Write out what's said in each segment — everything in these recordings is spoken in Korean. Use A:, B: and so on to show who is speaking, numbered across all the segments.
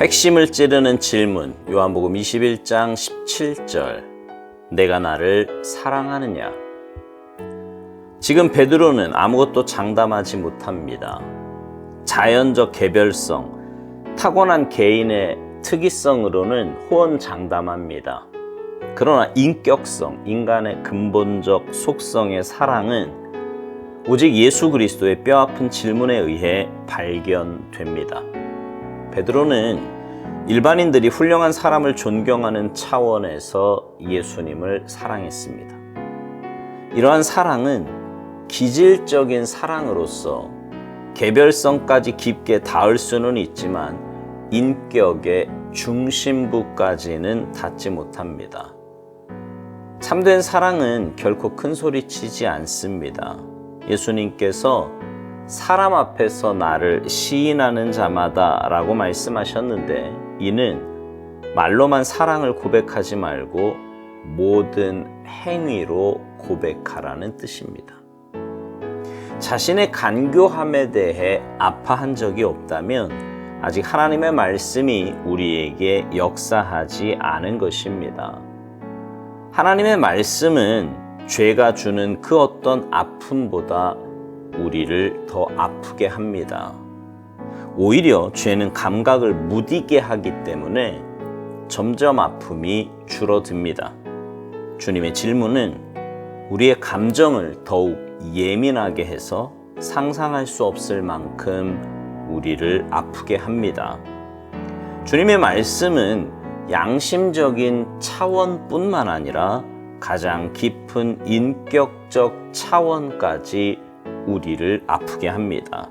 A: 핵심을 찌르는 질문, 요한복음 21장 17절. 내가 나를 사랑하느냐? 지금 베드로는 아무것도 장담하지 못합니다. 자연적 개별성, 타고난 개인의 특이성으로는 호언장담합니다. 그러나 인격성, 인간의 근본적 속성의 사랑은 오직 예수 그리스도의 뼈아픈 질문에 의해 발견됩니다. 베드로는 일반인들이 훌륭한 사람을 존경하는 차원에서 예수님을 사랑했습니다. 이러한 사랑은 기질적인 사랑으로서 개별성까지 깊게 닿을 수는 있지만 인격의 중심부까지는 닿지 못합니다. 참된 사랑은 결코 큰 소리 치지 않습니다. 예수님께서 사람 앞에서 나를 시인하는 자마다 라고 말씀하셨는데, 이는 말로만 사랑을 고백하지 말고 모든 행위로 고백하라는 뜻입니다. 자신의 간교함에 대해 아파한 적이 없다면 아직 하나님의 말씀이 우리에게 역사하지 않은 것입니다. 하나님의 말씀은 죄가 주는 그 어떤 아픔보다 우리를 더 아프게 합니다. 오히려 죄는 감각을 무디게 하기 때문에 점점 아픔이 줄어듭니다. 주님의 질문은 우리의 감정을 더욱 예민하게 해서 상상할 수 없을 만큼 우리를 아프게 합니다. 주님의 말씀은 양심적인 차원뿐만 아니라 가장 깊은 인격적 차원까지 우리를 아프게 합니다.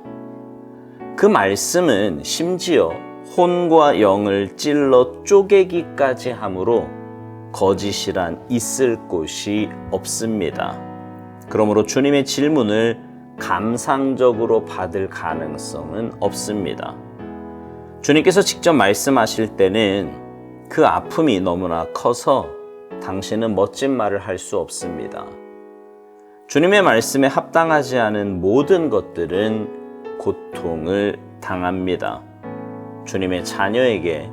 A: 그 말씀은 심지어 혼과 영을 찔러 쪼개기까지 하므로 거짓이란 있을 곳이 없습니다. 그러므로 주님의 질문을 감상적으로 받을 가능성은 없습니다. 주님께서 직접 말씀하실 때는 그 아픔이 너무나 커서 당신은 멋진 말을 할 수 없습니다. 주님의 말씀에 합당하지 않은 모든 것들은 고통을 당합니다. 주님의 자녀에게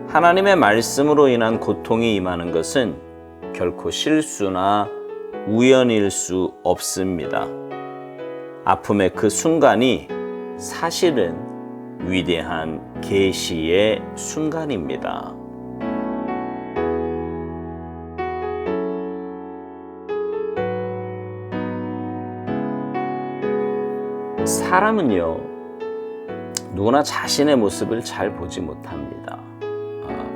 A: 하나님의 말씀으로 인한 고통이 임하는 것은 결코 실수나 우연일 수 없습니다. 아픔의 그 순간이 사실은 위대한 계시의 순간입니다. 사람은요, 누구나 자신의 모습을 잘 보지 못합니다.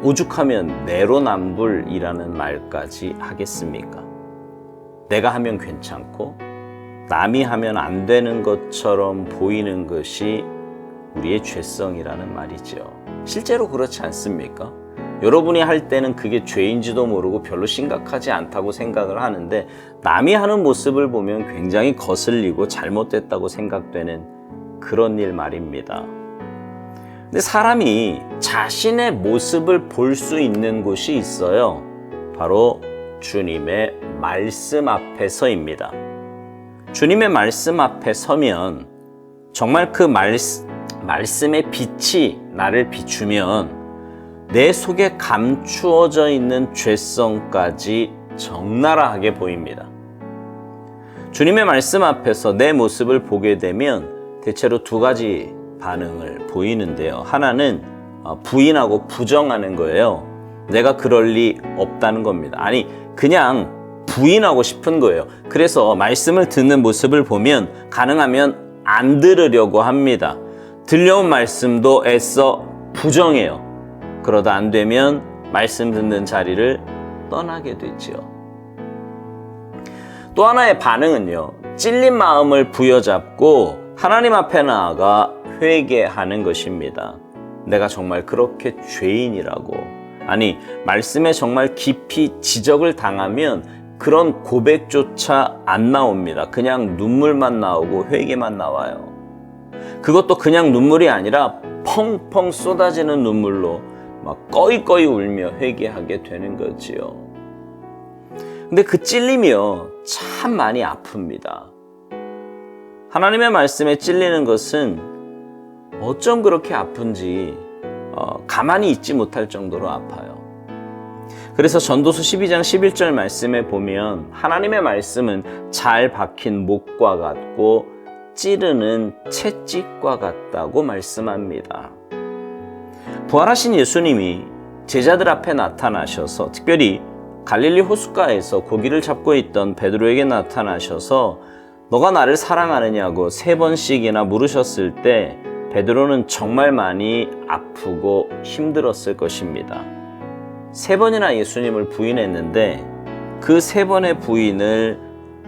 A: 오죽하면 내로남불이라는 말까지 하겠습니까? 내가 하면 괜찮고 남이 하면 안 되는 것처럼 보이는 것이 우리의 죄성이라는 말이죠. 실제로 그렇지 않습니까? 여러분이 할 때는 그게 죄인지도 모르고 별로 심각하지 않다고 생각을 하는데, 남이 하는 모습을 보면 굉장히 거슬리고 잘못됐다고 생각되는 그런 일 말입니다. 근데 사람이 자신의 모습을 볼 수 있는 곳이 있어요. 바로 주님의 말씀 앞에서입니다. 주님의 말씀 앞에 서면 정말 그 말씀의 빛이 나를 비추면 내 속에 감추어져 있는 죄성까지 적나라하게 보입니다. 주님의 말씀 앞에서 내 모습을 보게 되면 대체로 두 가지 반응을 보이는데요. 하나는 부인하고 부정하는 거예요. 내가 그럴 리 없다는 겁니다. 아니, 그냥 부인하고 싶은 거예요. 그래서 말씀을 듣는 모습을 보면 가능하면 안 들으려고 합니다. 들려온 말씀도 애써 부정해요. 그러다 안 되면 말씀 듣는 자리를 떠나게 되죠. 또 하나의 반응은요, 찔린 마음을 부여잡고 하나님 앞에 나아가 회개하는 것입니다. 내가 정말 그렇게 죄인이라고, 아니 말씀에 정말 깊이 지적을 당하면 그런 고백조차 안 나옵니다. 그냥 눈물만 나오고 회개만 나와요. 그것도 그냥 눈물이 아니라 펑펑 쏟아지는 눈물로 막 꺼이꺼이 울며 회개하게 되는 거지요. 근데 그 찔림이요, 참 많이 아픕니다. 하나님의 말씀에 찔리는 것은 어쩜 그렇게 아픈지 가만히 있지 못할 정도로 아파요. 그래서 전도서 12장 11절 말씀에 보면 하나님의 말씀은 잘 박힌 목과 같고 찌르는 채찍과 같다고 말씀합니다. 부활하신 예수님이 제자들 앞에 나타나셔서, 특별히 갈릴리 호숫가에서 고기를 잡고 있던 베드로에게 나타나셔서 너가 나를 사랑하느냐고 3번씩이나 물으셨을 때 베드로는 정말 많이 아프고 힘들었을 것입니다. 3번이나 예수님을 부인했는데 그 3번의 부인을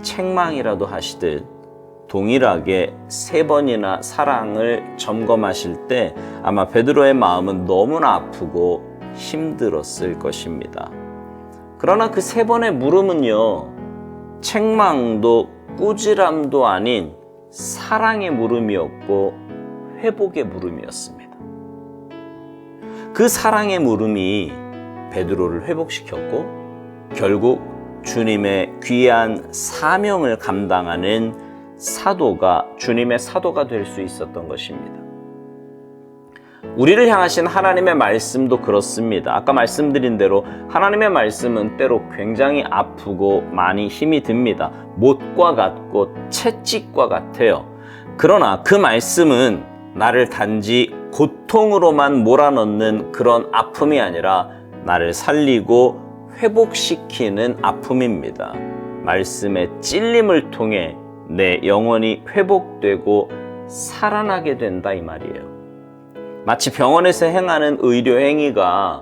A: 책망이라도 하시듯 동일하게 3번이나 사랑을 점검하실 때 아마 베드로의 마음은 너무나 아프고 힘들었을 것입니다. 그러나 그 3번의 물음은요, 책망도 꾸지람도 아닌 사랑의 물음이었고 회복의 물음이었습니다. 그 사랑의 물음이 베드로를 회복시켰고 결국 주님의 귀한 사명을 감당하는 사도가, 주님의 사도가 될 수 있었던 것입니다. 우리를 향하신 하나님의 말씀도 그렇습니다. 아까 말씀드린 대로 하나님의 말씀은 때로 굉장히 아프고 많이 힘이 듭니다. 못과 같고 채찍과 같아요. 그러나 그 말씀은 나를 단지 고통으로만 몰아넣는 그런 아픔이 아니라 나를 살리고 회복시키는 아픔입니다. 말씀의 찔림을 통해 내 영혼이 회복되고 살아나게 된다 이 말이에요. 마치 병원에서 행하는 의료 행위가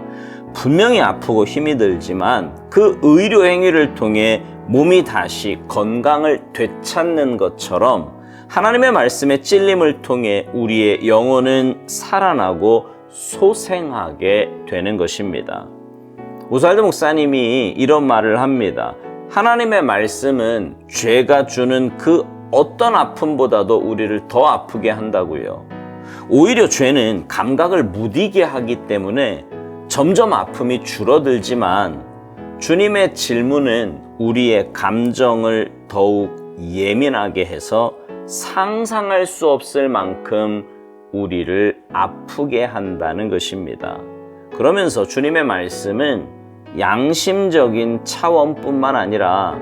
A: 분명히 아프고 힘이 들지만 그 의료 행위를 통해 몸이 다시 건강을 되찾는 것처럼 하나님의 말씀의 찔림을 통해 우리의 영혼은 살아나고 소생하게 되는 것입니다. 오스왈드 목사님이 이런 말을 합니다. 하나님의 말씀은 죄가 주는 그 어떤 아픔보다도 우리를 더 아프게 한다고요. 오히려 죄는 감각을 무디게 하기 때문에 점점 아픔이 줄어들지만 주님의 질문은 우리의 감정을 더욱 예민하게 해서 상상할 수 없을 만큼 우리를 아프게 한다는 것입니다. 그러면서 주님의 말씀은 양심적인 차원뿐만 아니라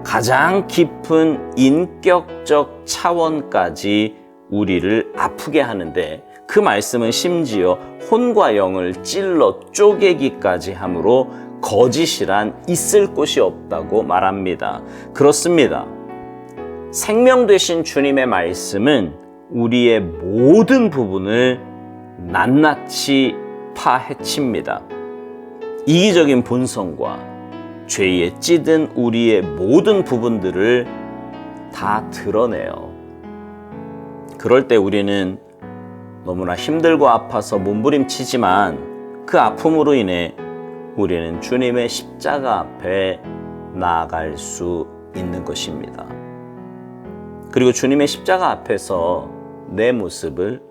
A: 가장 깊은 인격적 차원까지 우리를 아프게 하는데 그 말씀은 심지어 혼과 영을 찔러 쪼개기까지 하므로 거짓이란 있을 곳이 없다고 말합니다. 그렇습니다. 생명 되신 주님의 말씀은 우리의 모든 부분을 낱낱이 파헤칩니다. 이기적인 본성과 죄에 찌든 우리의 모든 부분들을 다 드러내요. 그럴 때 우리는 너무나 힘들고 아파서 몸부림치지만 그 아픔으로 인해 우리는 주님의 십자가 앞에 나아갈 수 있는 것입니다. 그리고 주님의 십자가 앞에서 내 모습을,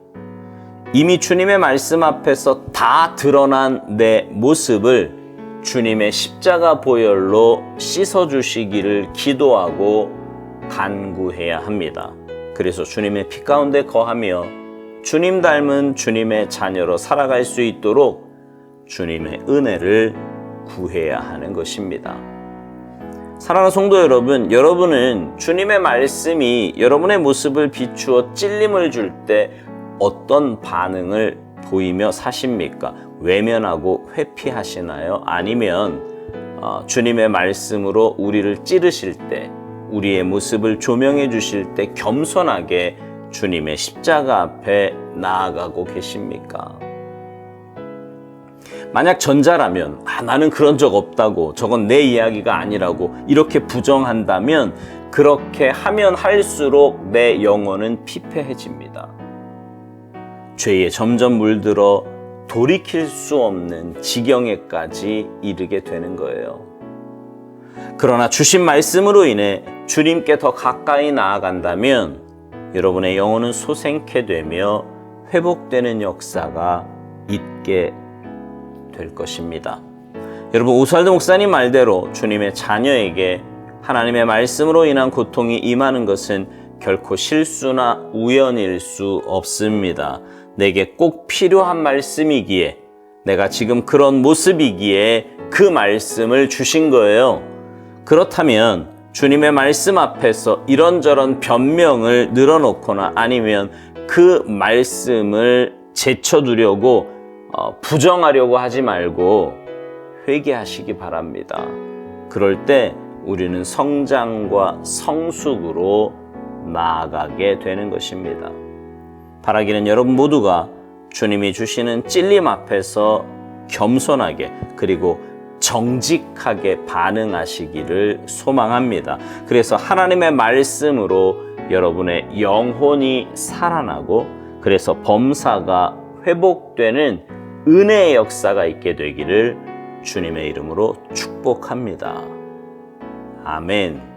A: 이미 주님의 말씀 앞에서 다 드러난 내 모습을 주님의 십자가 보혈로 씻어주시기를 기도하고 간구해야 합니다. 그래서 주님의 피 가운데 거하며 주님 닮은 주님의 자녀로 살아갈 수 있도록 주님의 은혜를 구해야 하는 것입니다. 사랑하는 성도 여러분, 여러분은 주님의 말씀이 여러분의 모습을 비추어 찔림을 줄 때 어떤 반응을 보이며 사십니까? 외면하고 회피하시나요? 아니면 주님의 말씀으로 우리를 찌르실 때, 우리의 모습을 조명해 주실 때 겸손하게 주님의 십자가 앞에 나아가고 계십니까? 만약 전자라면 나는 그런 적 없다고, 저건 내 이야기가 아니라고 이렇게 부정한다면 그렇게 하면 할수록 내 영혼은 피폐해집니다. 죄에 점점 물들어 돌이킬 수 없는 지경에까지 이르게 되는 거예요. 그러나 주신 말씀으로 인해 주님께 더 가까이 나아간다면 여러분의 영혼은 소생케 되며 회복되는 역사가 있게 될 것입니다. 여러분, 오스왈드 목사님 말대로 주님의 자녀에게 하나님의 말씀으로 인한 고통이 임하는 것은 결코 실수나 우연일 수 없습니다. 내게 꼭 필요한 말씀이기에, 내가 지금 그런 모습이기에 그 말씀을 주신 거예요. 그렇다면 주님의 말씀 앞에서 이런저런 변명을 늘어놓거나 아니면 그 말씀을 제쳐두려고 부정하려고 하지 말고 회개하시기 바랍니다. 그럴 때 우리는 성장과 성숙으로 나아가게 되는 것입니다. 바라기는 여러분 모두가 주님이 주시는 찔림 앞에서 겸손하게 그리고 정직하게 반응하시기를 소망합니다. 그래서 하나님의 말씀으로 여러분의 영혼이 살아나고 그래서 범사가 회복되는 은혜의 역사가 있게 되기를 주님의 이름으로 축복합니다. 아멘.